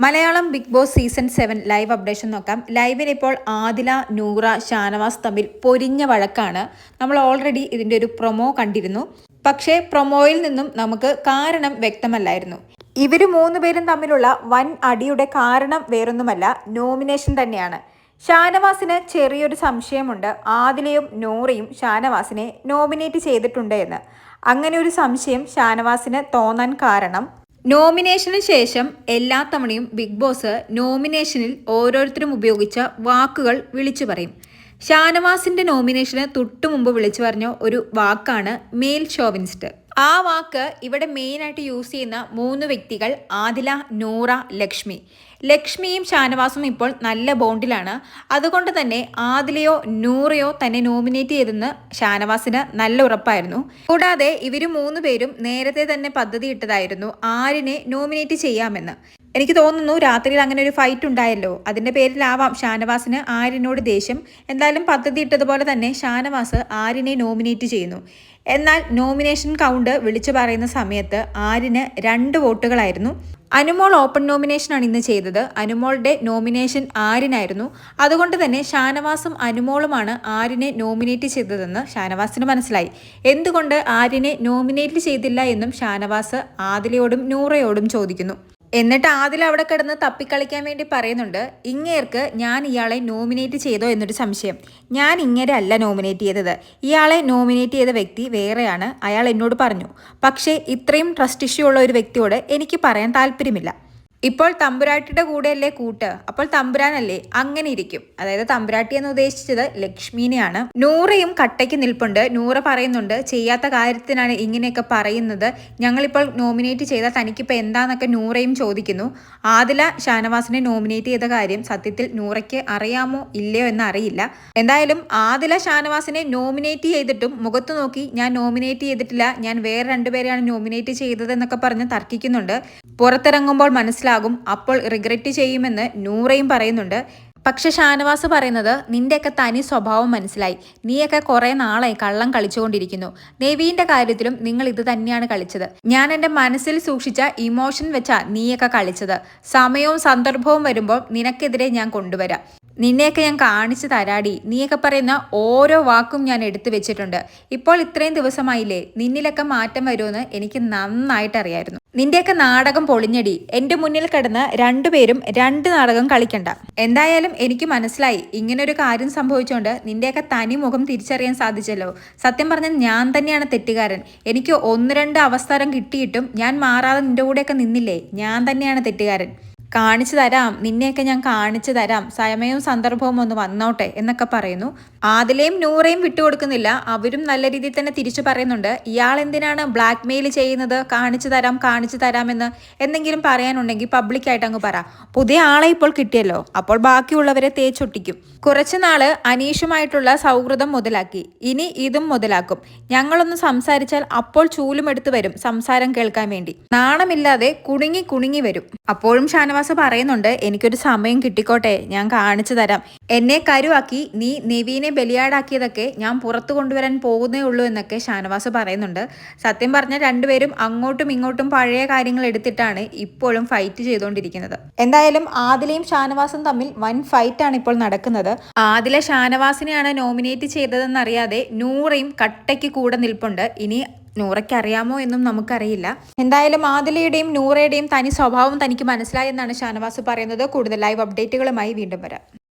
Malayalam Bigg Boss season 7 live update നോക്കാം. ലൈവിൽ ഇപ്പോൾ ആദില, നൂറ, ഷാനവാസ് തമ്മിൽ പൊരിഞ്ഞ വഴക്കാണ്. നമ്മൾ ഓൾറെഡി ഇതിൻ്റെ ഒരു പ്രൊമോ കണ്ടിരുന്നു. പക്ഷേ പ്രൊമോയിൽ നിന്നും നമുക്ക് കാരണം വ്യക്തമല്ലായിരുന്നു. ഇവർ മൂന്നുപേരും തമ്മിലുള്ള വൻ അടിയുടെ കാരണം വേറൊന്നുമല്ല, നോമിനേഷൻ തന്നെയാണ്. ഷാനവാസിന് ചെറിയൊരു സംശയമുണ്ട്, ആദിലയും നൂറയും ഷാനവാസിനെ നോമിനേറ്റ് ചെയ്തിട്ടുണ്ട് എന്ന്. അങ്ങനെ ഒരു സംശയം ഷാനവാസിന് തോന്നാൻ കാരണം, നോമിനേഷന് ശേഷം എല്ലാ തവണയും ബിഗ് ബോസ് നോമിനേഷനിൽ ഓരോരുത്തരും ഉപയോഗിച്ച വാക്കുകൾ വിളിച്ചു പറയും. ഷാനവാസിന്റെ നോമിനേഷന് തൊട്ടു മുമ്പ് വിളിച്ചു പറഞ്ഞ ഒരു വാക്കാണ് മെയിൽ ഷോവിനിസ്റ്റ്. ആ വാക്ക് ഇവിടെ മെയിനായിട്ട് യൂസ് ചെയ്യുന്ന മൂന്ന് വ്യക്തികൾ ആദില, നൂറ, ലക്ഷ്മി. ലക്ഷ്മിയും ഷാനവാസും ഇപ്പോൾ നല്ല ബോണ്ടിലാണ്. അതുകൊണ്ട് തന്നെ ആദിലയോ നൂറയോ തന്നെ നോമിനേറ്റ് ചെയ്തെന്ന് ഷാനവാസിന് നല്ല ഉറപ്പായിരുന്നു. കൂടാതെ ഇവർ മൂന്ന് പേരും നേരത്തെ തന്നെ പദ്ധതി ഇട്ടതായിരുന്നു ആരിനെ നോമിനേറ്റ് ചെയ്യാമെന്ന്. എനിക്ക് തോന്നുന്നു രാത്രിയിൽ അങ്ങനെ ഒരു ഫൈറ്റ് ഉണ്ടായല്ലോ, അതിൻ്റെ പേരിലാവാം ഷാനവാസിന് ആര്യനോട് ദേഷ്യം. എന്തായാലും പദ്ധതി ഇട്ടതുപോലെ തന്നെ ഷാനവാസ് ആര്യനെ നോമിനേറ്റ് ചെയ്യുന്നു. എന്നാൽ നോമിനേഷൻ കൗണ്ട് വിളിച്ചു പറയുന്ന സമയത്ത് ആര്യന് 2 വോട്ടുകളായിരുന്നു. അനുമോൾ ഓപ്പൺ നോമിനേഷനാണ് ഇന്ന് ചെയ്തത്. അനുമോളുടെ നോമിനേഷൻ ആര്യനായിരുന്നു. അതുകൊണ്ട് തന്നെ ഷാനവാസും അനുമോളുമാണ് ആര്യനെ നോമിനേറ്റ് ചെയ്തതെന്ന് ഷാനവാസിന് മനസ്സിലായി. എന്തുകൊണ്ട് ആര്യനെ നോമിനേറ്റ് ചെയ്തില്ല എന്നും ഷാനവാസ് ആദിലയോടും നൂറയോടും ചോദിക്കുന്നു. എന്നിട്ട് ആദില അവിടെ കിടന്ന് തപ്പിക്കളിക്കാൻ വേണ്ടി പറയുന്നുണ്ട്, ഇങ്ങേർക്ക് ഞാൻ ഇയാളെ നോമിനേറ്റ് ചെയ്തോ എന്നൊരു സംശയം. ഞാൻ ഇങ്ങനെ അല്ല നോമിനേറ്റ് ചെയ്തത്, ഇയാളെ നോമിനേറ്റ് ചെയ്ത വ്യക്തി വേറെയാണ്, അയാൾ എന്നോട് പറഞ്ഞു. പക്ഷേ ഇത്രയും ട്രസ്റ്റ് ഇഷ്യൂ ഉള്ള ഒരു വ്യക്തിയോട് എനിക്ക് പറയാൻ താല്പര്യമില്ല. ഇപ്പോൾ തമ്പുരാട്ടിയുടെ കൂടെയല്ലേ കൂട്ട്, അപ്പോൾ തമ്പുരാനല്ലേ, അങ്ങനെ ഇരിക്കും. അതായത് തമ്പുരാട്ടി എന്ന് ഉദ്ദേശിച്ചത് ലക്ഷ്മീനെയാണ്. നൂറയും കട്ടയ്ക്ക് നിൽപ്പുണ്ട്. നൂറ പറയുന്നുണ്ട്, ചെയ്യാത്ത കാര്യത്തിനാണ് ഇങ്ങനെയൊക്കെ പറയുന്നത്, ഞങ്ങളിപ്പോൾ നോമിനേറ്റ് ചെയ്താൽ തനിക്കിപ്പോൾ എന്താന്നൊക്കെ നൂറയും ചോദിക്കുന്നു. ആദില ഷാനവാസിനെ നോമിനേറ്റ് ചെയ്ത കാര്യം സത്യത്തിൽ നൂറയ്ക്ക് അറിയാമോ ഇല്ലയോ എന്ന് അറിയില്ല. എന്തായാലും ആദില ഷാനവാസിനെ നോമിനേറ്റ് ചെയ്തിട്ടും മുഖത്ത് നോക്കി ഞാൻ നോമിനേറ്റ് ചെയ്തിട്ടില്ല, ഞാൻ വേറെ 2 പേരെയാണ് നോമിനേറ്റ് ചെയ്തതെന്നൊക്കെ പറഞ്ഞ് തർക്കിക്കുന്നുണ്ട്. പുറത്തിറങ്ങുമ്പോൾ മനസ്സിലാകും, അപ്പോൾ റിഗ്രറ്റ് ചെയ്യുമെന്ന് നൂറയും പറയുന്നുണ്ട്. പക്ഷെ ഷാനവാസ് പറയുന്നത്, നിന്റെയൊക്കെ തനി സ്വഭാവം മനസ്സിലായി, നീയൊക്കെ കുറേ നാളായി കള്ളം കളിച്ചുകൊണ്ടിരിക്കുന്നു. നെവീൻ്റെ കാര്യത്തിലും നിങ്ങൾ ഇത് തന്നെയാണ് കളിച്ചത്. ഞാൻ എൻ്റെ മനസ്സിൽ സൂക്ഷിച്ച ഇമോഷൻ വെച്ചാ നീയൊക്കെ കളിച്ചത്. സമയവും സന്ദർഭവും വരുമ്പോൾ നിനക്കെതിരെ ഞാൻ കൊണ്ടുവരാം. നിന്നെയൊക്കെ ഞാൻ കാണിച്ചു തരാടി. നീയൊക്കെ പറയുന്ന ഓരോ വാക്കും ഞാൻ എടുത്തു വെച്ചിട്ടുണ്ട്. ഇപ്പോൾ ഇത്രയും ദിവസമായില്ലേ, നിന്നിലൊക്കെ മാറ്റം വരുമെന്ന് എനിക്ക് നന്നായിട്ട് അറിയായിരുന്നു. നിന്റെയൊക്കെ നാടകം പൊളിഞ്ഞടി. എൻ്റെ മുന്നിൽ കിടന്ന് 2 പേരും 2 നാടകം കളിക്കണ്ട. എന്തായാലും എനിക്ക് മനസ്സിലായി, ഇങ്ങനൊരു കാര്യം സംഭവിച്ചുകൊണ്ട് നിന്റെയൊക്കെ തനി മുഖം തിരിച്ചറിയാൻ സാധിച്ചല്ലോ. സത്യം പറഞ്ഞാൽ ഞാൻ തന്നെയാണ് തെറ്റുകാരൻ. എനിക്ക് 1-2 അവസരം കിട്ടിയിട്ടും ഞാൻ മാറാതെ നിന്റെ കൂടെയൊക്കെ നിന്നില്ലേ, ഞാൻ തന്നെയാണ് തെറ്റുകാരൻ. കാണിച്ചു തരാം, നിന്നെയൊക്കെ ഞാൻ കാണിച്ചു തരാം, സമയവും സന്ദർഭവും ഒന്ന് വന്നോട്ടെ എന്നൊക്കെ പറയുന്നു. ആദിലയും നൂറയും വിട്ടുകൊടുക്കുന്നില്ല. അവരും നല്ല രീതിയിൽ തന്നെ തിരിച്ചു പറയുന്നുണ്ട്, ഇയാൾ എന്തിനാണ് ബ്ലാക്ക് മെയിൽ ചെയ്യുന്നത്, കാണിച്ചു തരാം എന്ന് എന്തെങ്കിലും പറയാനുണ്ടെങ്കിൽ പബ്ലിക്കായിട്ട് അങ്ങ് പറ. പുതിയ ആളെ ഇപ്പോൾ കിട്ടിയല്ലോ, അപ്പോൾ ബാക്കിയുള്ളവരെ തേച്ചൊട്ടിക്കും. കുറച്ചു നാള് അനീഷുമായിട്ടുള്ള സൗഹൃദം മുതലാക്കി, ഇനി ഇതും മുതലാക്കും. ഞങ്ങളൊന്ന് സംസാരിച്ചാൽ അപ്പോൾ ചൂലുമെടുത്ത് വരും സംസാരം കേൾക്കാൻ വേണ്ടി. നാണമില്ലാതെ കുണുങ്ങി വരും. അപ്പോഴും ഷാനവാസ് പറയുന്നുണ്ട്, എനിക്കൊരു സമയം കിട്ടിക്കോട്ടെ, ഞാൻ കാണിച്ചു തരാം. എന്നെ കരുവാക്കി നീ നെവീനെ ബലിയാടാക്കിയതൊക്കെ ഞാൻ പുറത്തു കൊണ്ടുവരാൻ പോകുന്നേ ഉള്ളൂ എന്നൊക്കെ ഷാനവാസ് പറയുന്നുണ്ട്. സത്യം പറഞ്ഞാൽ 2 പേരും അങ്ങോട്ടും ഇങ്ങോട്ടും പഴയ കാര്യങ്ങൾ എടുത്തിട്ടാണ് ഇപ്പോഴും ഫൈറ്റ് ചെയ്തുകൊണ്ടിരിക്കുന്നത്. എന്തായാലും ആദിലയും ഷാനവാസും തമ്മിൽ വൻ ഫൈറ്റാണ് ഇപ്പോൾ നടക്കുന്നത്. ആദില ഷാനവാസിനെയാണ് നോമിനേറ്റ് ചെയ്തതെന്നറിയാതെ നൂറയും കട്ടയ്ക്ക് കൂടെ നിൽപ്പുണ്ട്. ഇനി നൂറയ്ക്ക് അറിയാമോ എന്നും നമുക്കറിയില്ല. എന്തായാലും ആദിലയുടെയും നൂറയുടെയും തനി സ്വഭാവം തനിക്ക് മനസ്സിലായെന്നാണ് ഷാനവാസ് പറയുന്നത്. കൂടുതൽ ലൈവ് അപ്ഡേറ്റുകളുമായി വീണ്ടും വരാം.